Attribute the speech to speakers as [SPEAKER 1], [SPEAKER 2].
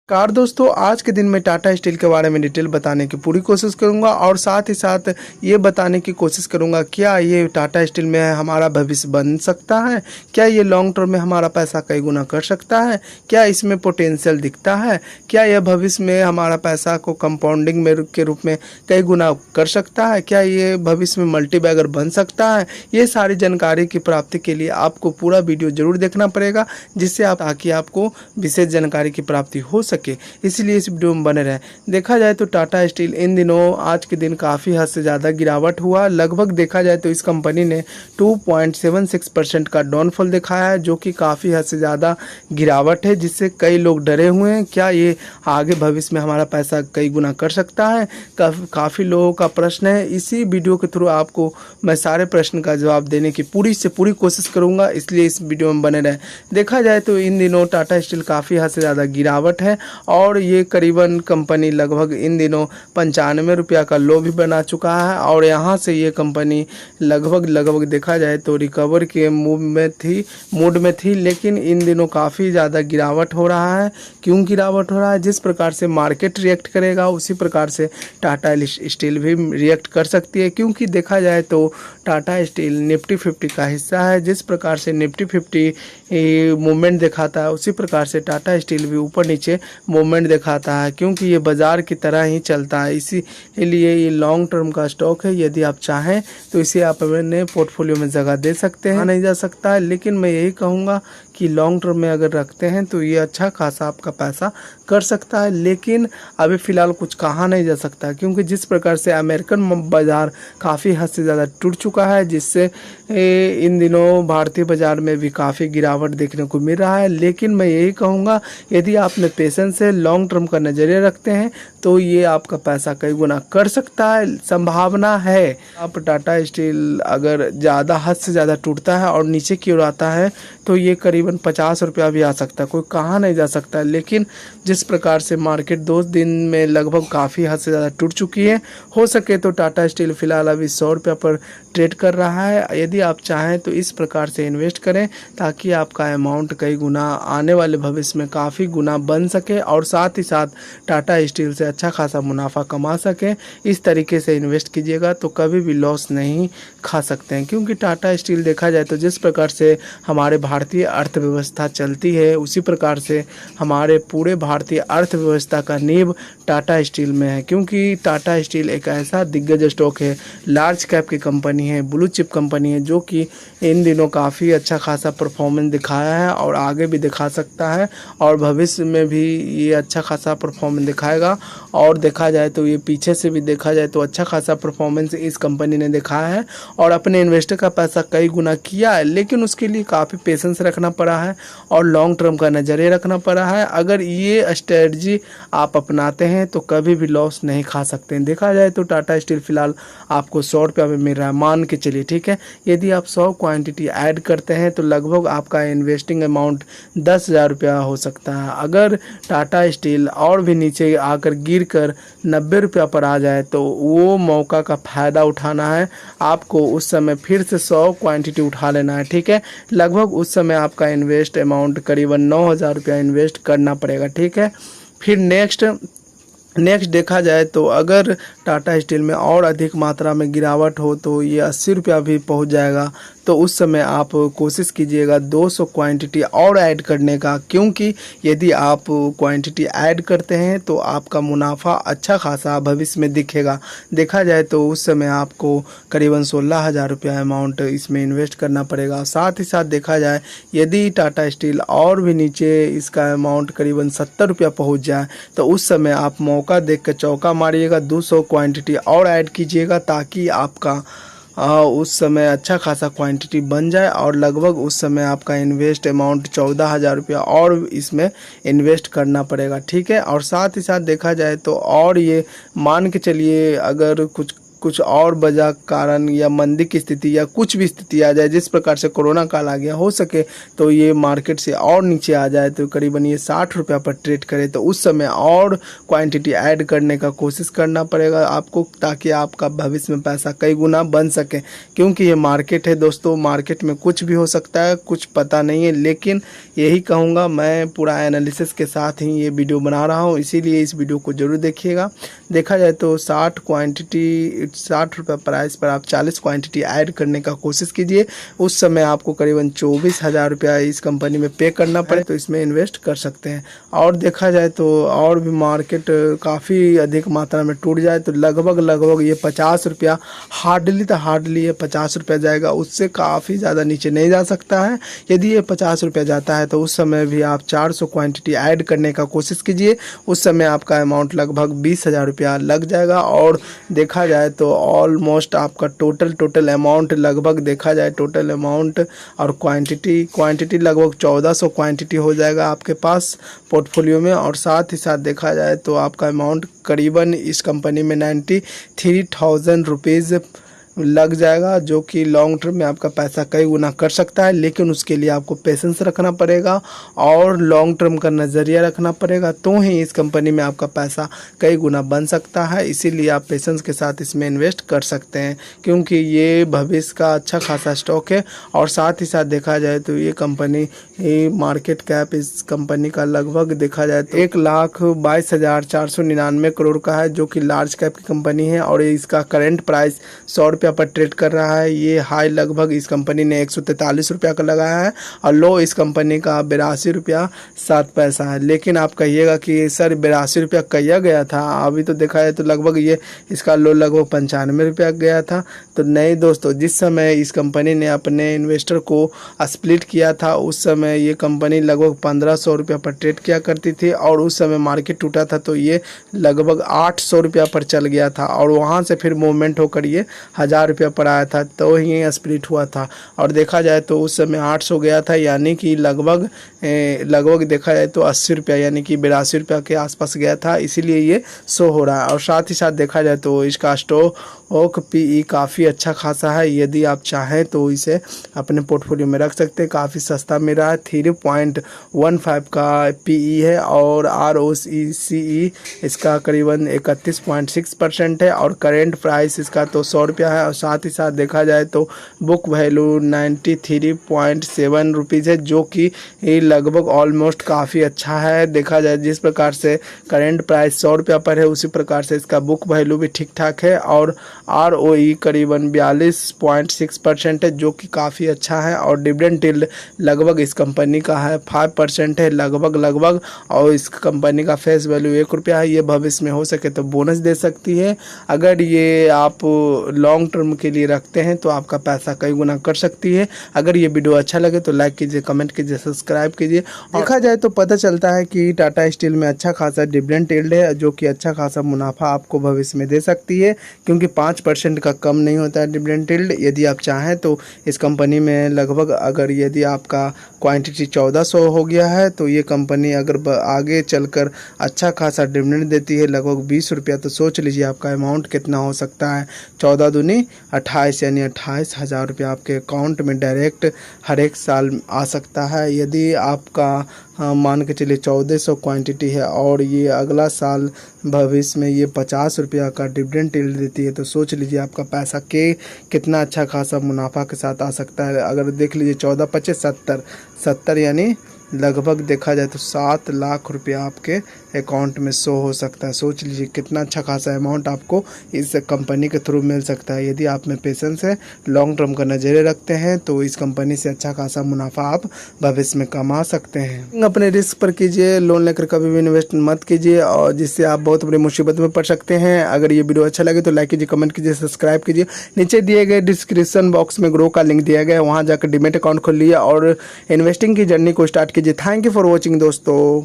[SPEAKER 1] Car दोस्तों, आज के दिन में टाटा स्टील के बारे में डिटेल बताने की पूरी कोशिश करूंगा और साथ ही साथ ये बताने की कोशिश करूंगा क्या ये टाटा स्टील में हमारा भविष्य बन सकता है, क्या ये लॉन्ग टर्म में हमारा पैसा कई गुना कर सकता है, क्या इसमें पोटेंशियल दिखता है, क्या यह भविष्य में हमारा पैसा को कंपाउंडिंग में के रूप में कई गुना कर सकता है, क्या ये भविष्य में मल्टीबैगर बन सकता है। ये सारी जानकारी की प्राप्ति के लिए आपको पूरा वीडियो जरूर देखना पड़ेगा, जिससे ताकि आपको विशेष जानकारी की प्राप्ति हो सके, इसलिए इस वीडियो में बने रहें। देखा जाए तो टाटा स्टील इन दिनों आज के दिन काफ़ी हद से ज़्यादा गिरावट हुआ। लगभग देखा जाए तो इस कंपनी ने 2.76% का डाउनफॉल दिखाया है, जो कि काफ़ी हद से ज़्यादा गिरावट है, जिससे कई लोग डरे हुए हैं क्या ये आगे भविष्य में हमारा पैसा कई गुना कर सकता है। काफ़ी लोगों का प्रश्न है। इसी वीडियो के थ्रू आपको मैं सारे प्रश्न का जवाब देने की पूरी से पूरी कोशिश करूँगा, इसलिए इस वीडियो में बने रहें। देखा जाए तो इन दिनों टाटा स्टील काफ़ी हद से ज़्यादा गिरावट है और ये करीबन कंपनी लगभग इन दिनों 95 रुपया का लो भी बना चुका है और यहाँ से ये कंपनी लगभग देखा जाए तो रिकवर के मूड में थी, लेकिन इन दिनों काफ़ी ज़्यादा गिरावट हो रहा है। क्यों गिरावट हो रहा है? जिस प्रकार से मार्केट रिएक्ट करेगा उसी प्रकार से टाटा स्टील भी रिएक्ट कर सकती है, क्योंकि देखा जाए तो टाटा स्टील निफ्टी 50 का हिस्सा है। जिस प्रकार से निफ्टी 50 मूवमेंट दिखाता है उसी प्रकार से टाटा स्टील भी ऊपर नीचे मूवमेंट दिखाता है, क्योंकि ये बाज़ार की तरह ही चलता है। इसीलिए ये लॉन्ग टर्म का स्टॉक है। यदि आप चाहें तो इसे आप अपने पोर्टफोलियो में जगह दे सकते हैं, नहीं जा सकता है, लेकिन मैं यही कहूँगा कि लॉन्ग टर्म में अगर रखते हैं तो ये अच्छा खासा आपका पैसा कर सकता है। लेकिन अभी फ़िलहाल कुछ कहा नहीं जा सकता, क्योंकि जिस प्रकार से अमेरिकन बाज़ार काफ़ी हद से ज़्यादा टूट चुका है, जिससे इन दिनों भारतीय बाज़ार में भी काफ़ी गिरावट देखने को मिल रहा है। लेकिन मैं यही कहूँगा, यदि आपने पेशेंस से लॉन्ग टर्म का नज़रिया रखते हैं तो ये आपका पैसा कई गुना कर सकता है, संभावना है। आप टाटा स्टील अगर ज़्यादा हद से ज़्यादा टूटता है और नीचे की ओर आता है तो ये करीबन 50 रुपया भी आ सकता है, कोई कहा नहीं जा सकता है। लेकिन जिस प्रकार से मार्केट 2 दिन में लगभग काफ़ी हद से ज़्यादा टूट चुकी है, हो सके तो टाटा स्टील फिलहाल अभी 100 रुपया पर ट्रेड कर रहा है। यदि आप चाहें तो इस प्रकार से इन्वेस्ट करें ताकि आपका अमाउंट कई गुना आने वाले भविष्य में काफ़ी गुना बन सके और साथ ही साथ टाटा स्टील से अच्छा खासा मुनाफा कमा सकें। इस तरीके से इन्वेस्ट कीजिएगा तो कभी भी लॉस नहीं खा सकते हैं, क्योंकि टाटा स्टील देखा जाए तो जिस प्रकार से हमारे भारतीय अर्थव्यवस्था चलती है उसी प्रकार से हमारे पूरे भारतीय अर्थव्यवस्था का नींव टाटा स्टील में है, क्योंकि टाटा स्टील एक ऐसा दिग्गज स्टॉक है, लार्ज कैप की कंपनी है, ब्लू चिप कंपनी है, जो कि इन दिनों काफ़ी अच्छा खासा परफॉर्मेंस दिखाया है और आगे भी दिखा सकता है और भविष्य में भी ये अच्छा खासा परफॉर्मेंस दिखाएगा। और देखा जाए तो ये पीछे से भी देखा जाए तो अच्छा खासा परफॉर्मेंस इस कंपनी ने दिखाया है और अपने इन्वेस्टर का पैसा कई गुना किया है, लेकिन उसके लिए काफ़ी पेशेंस रखना पड़ा है और लॉन्ग टर्म का नज़रिया रखना पड़ा है। अगर ये स्ट्रेटजी आप अपनाते हैं तो कभी भी लॉस नहीं खा सकते हैं। देखा जाए तो टाटा स्टील फिलहाल आपको 100 रुपया में मिल रहा है, मान के चलिए, ठीक है। यदि आप 100 क्वांटिटी ऐड करते हैं तो लगभग आपका इन्वेस्टिंग अमाउंट 10,000 रुपया हो सकता है। अगर टाटा स्टील और भी नीचे आकर गिर कर 90 रुपया पर आ जाए तो वो मौका का फ़ायदा उठाना है। आपको उस समय फिर से 100 क्वांटिटी उठा लेना है, ठीक है। लगभग उस समय आपका इन्वेस्ट अमाउंट करीबन 9,000 रुपया इन्वेस्ट करना पड़ेगा, ठीक है। फिर नेक्स्ट देखा जाए तो अगर टाटा स्टील में और अधिक मात्रा में गिरावट हो तो ये 80 रुपया भी पहुंच जाएगा, तो उस समय आप कोशिश कीजिएगा 200 क्वांटिटी और ऐड करने का, क्योंकि यदि आप क्वांटिटी ऐड करते हैं तो आपका मुनाफा अच्छा खासा भविष्य में दिखेगा। देखा जाए तो उस समय आपको करीबन 16,000 रुपया अमाउंट इसमें इन्वेस्ट करना पड़ेगा। साथ ही साथ देखा जाए यदि टाटा स्टील और भी नीचे इसका अमाउंट करीबन 70 रुपया पहुँच जाए तो उस समय आप मौका देख कर चौका मारिएगा, 200 क्वांटिटी और ऐड कीजिएगा ताकि आपका उस समय अच्छा खासा क्वांटिटी बन जाए और लगभग उस समय आपका इन्वेस्ट अमाउंट 14,000 रुपया और इसमें इन्वेस्ट करना पड़ेगा, ठीक है। और साथ ही साथ देखा जाए तो और ये मान के चलिए अगर कुछ कुछ और वजह कारण या मंदी की स्थिति या कुछ भी स्थिति आ जाए, जिस प्रकार से कोरोना काल आ गया, हो सके तो ये मार्केट से और नीचे आ जाए तो करीबन ये 60 रुपया पर ट्रेड करे, तो उस समय और क्वांटिटी ऐड करने का कोशिश करना पड़ेगा आपको, ताकि आपका भविष्य में पैसा कई गुना बन सके। क्योंकि ये मार्केट है दोस्तों, मार्केट में कुछ भी हो सकता है, कुछ पता नहीं है, लेकिन यही कहूँगा मैं पूरा एनालिसिस के साथ ही ये वीडियो बना रहा हूँ, इसीलिए इस वीडियो को ज़रूर देखिएगा। देखा जाए तो 60 रुपये प्राइस पर आप 40 क्वांटिटी ऐड करने का कोशिश कीजिए, उस समय आपको करीबन 24,000 रुपया इस कंपनी में पे करना पड़े, तो इसमें इन्वेस्ट कर सकते हैं। और देखा जाए तो और भी मार्केट काफ़ी अधिक मात्रा में टूट जाए तो लगभग ये 50 रुपया हार्डली ये 50 रुपया जाएगा, उससे काफ़ी ज़्यादा नीचे नहीं जा सकता है। यदि ये 50 रुपया जाता है तो उस समय भी आप 400 क्वांटिटी ऐड करने का कोशिश कीजिए, उस समय आपका अमाउंट लगभग 20,000 रुपया लग जाएगा। और देखा जाए तो ऑलमोस्ट आपका टोटल अमाउंट लगभग देखा जाए टोटल अमाउंट और क्वांटिटी लगभग 1400 क्वांटिटी हो जाएगा आपके पास पोर्टफोलियो में। और साथ ही साथ देखा जाए तो आपका अमाउंट करीबन इस कंपनी में 93,000 रुपीज़ लग जाएगा, जो कि लॉन्ग टर्म में आपका पैसा कई गुना कर सकता है। लेकिन उसके लिए आपको पेशेंस रखना पड़ेगा और लॉन्ग टर्म का नज़रिया रखना पड़ेगा, तो ही इस कंपनी में आपका पैसा कई गुना बन सकता है। इसीलिए आप पेशेंस के साथ इसमें इन्वेस्ट कर सकते हैं, क्योंकि ये भविष्य का अच्छा खासा स्टॉक है। और साथ ही साथ देखा जाए तो ये कंपनी मार्केट कैप इस कंपनी का लगभग देखा जाए तो 1,22,499 करोड़ का है, जो कि लार्ज कैप की कंपनी है। और इसका करेंट प्राइस 100 रुपया पर ट्रेड कर रहा है। ये हाई लगभग इस कंपनी ने 143 रुपया का लगाया है और लो इस कंपनी का 82 रुपया 7 पैसा है। लेकिन आप कहिएगा कि सर 82 रुपया कहिया गया था, अभी तो देखा जाए तो लगभग ये इसका लो लगभग 95 रुपया गया था। तो नहीं दोस्तों, जिस समय इस कंपनी ने अपने इन्वेस्टर को स्प्लिट किया था उस समय ये कंपनी लगभग 1500 रुपया पर ट्रेड किया करती थी, और उस समय मार्केट टूटा था तो ये लगभग 800 रुपया पर चल गया था, और वहाँ से फिर मूवमेंट होकर ये 1000 रुपया पर आया था, तो ही स्प्लिट हुआ था। और देखा जाए तो उस समय 800 गया था, यानी कि लगभग देखा जाए तो 80 रुपया यानी कि 82 रुपया के आसपास गया था, इसीलिए ये शो हो रहा है। और साथ ही साथ देखा जाए तो इसका स्टॉक पीई काफ़ी अच्छा खासा है, यदि आप चाहें तो इसे अपने पोर्टफोलियो में रख सकते हैं। काफ़ी सस्ता मिल रहा है, 3.15 का पीई है, और ROCE इसका करीबन 31.6% है, और करेंट प्राइस इसका तो 100 रुपया है। और साथ ही साथ देखा जाए तो बुक वैल्यू 93.7 रुपीज़ है, जो कि लगभग ऑलमोस्ट काफ़ी अच्छा है। देखा जाए जिस प्रकार से करेंट प्राइस 100 रुपया पर है, उसी प्रकार से इसका बुक वैल्यू भी ठीक ठाक है। और ROE करीबन 42.6% है, जो कि काफ़ी अच्छा है। और डिविडेंड यील्ड लगभग इस कंपनी का है 5% है लगभग। और इस कंपनी का फेस वैल्यू 1 रुपया है। ये भविष्य में हो सके तो बोनस दे सकती है। अगर ये आप लॉन्ग टर्म के लिए रखते हैं तो आपका पैसा कई गुना कर सकती है। अगर ये वीडियो अच्छा लगे तो लाइक कीजिए, कमेंट कीजिए, सब्सक्राइब कीजिए। देखा जाए तो पता चलता है कि टाटा स्टील में अच्छा खासा डिविडेंड यील्ड है, जो कि अच्छा खासा मुनाफा आपको भविष्य में दे सकती है, क्योंकि 5% का कम नहीं होता है डिविडेंड यील्ड। यदि आप चाहें तो इस कंपनी में लगभग अगर यदि आपका क्वांटिटी 1400 हो गया है तो ये कंपनी अगर आगे चलकर अच्छा खासा डिविडेंड देती है लगभग 20 रुपया, तो सोच लीजिए आपका अमाउंट कितना हो सकता है। 14 दूनी 28 यानी 28,000 रुपया आपके अकाउंट में डायरेक्ट हर एक साल आ सकता है। यदि आपका मान के चलिए 1400 क्वांटिटी है और ये अगला साल भविष्य में ये 50 रुपया का डिविडेंड यील्ड देती है, तो सोच लीजिए आपका पैसा कितना अच्छा खासा मुनाफा के साथ आ सकता है। अगर देख लीजिए 14 25 70 यानी लगभग देखा जाए तो 7 लाख रुपया आपके अकाउंट में शो हो सकता है। सोच लीजिए कितना अच्छा खासा अमाउंट आपको इस कंपनी के थ्रू मिल सकता है। यदि आप में पेशेंस है, लॉन्ग टर्म का नज़रिया रखते हैं, तो इस कंपनी से अच्छा खासा मुनाफा आप भविष्य में कमा सकते हैं। अपने रिस्क पर कीजिए, लोन लेकर कभी भी इन्वेस्ट मत कीजिए, और जिससे आप बहुत बड़ी मुसीबत में पड़ सकते हैं। अगर ये वीडियो अच्छा लगे तो लाइक कीजिए, कमेंट कीजिए, सब्सक्राइब कीजिए। नीचे दिए गए डिस्क्रिप्शन बॉक्स में ग्रो का लिंक दिया गया है, वहाँ जाकर डीमैट अकाउंट खोल लिया और इन्वेस्टिंग की जर्नी को स्टार्ट कीजिए। थैंक यू फॉर वॉचिंग दोस्तों।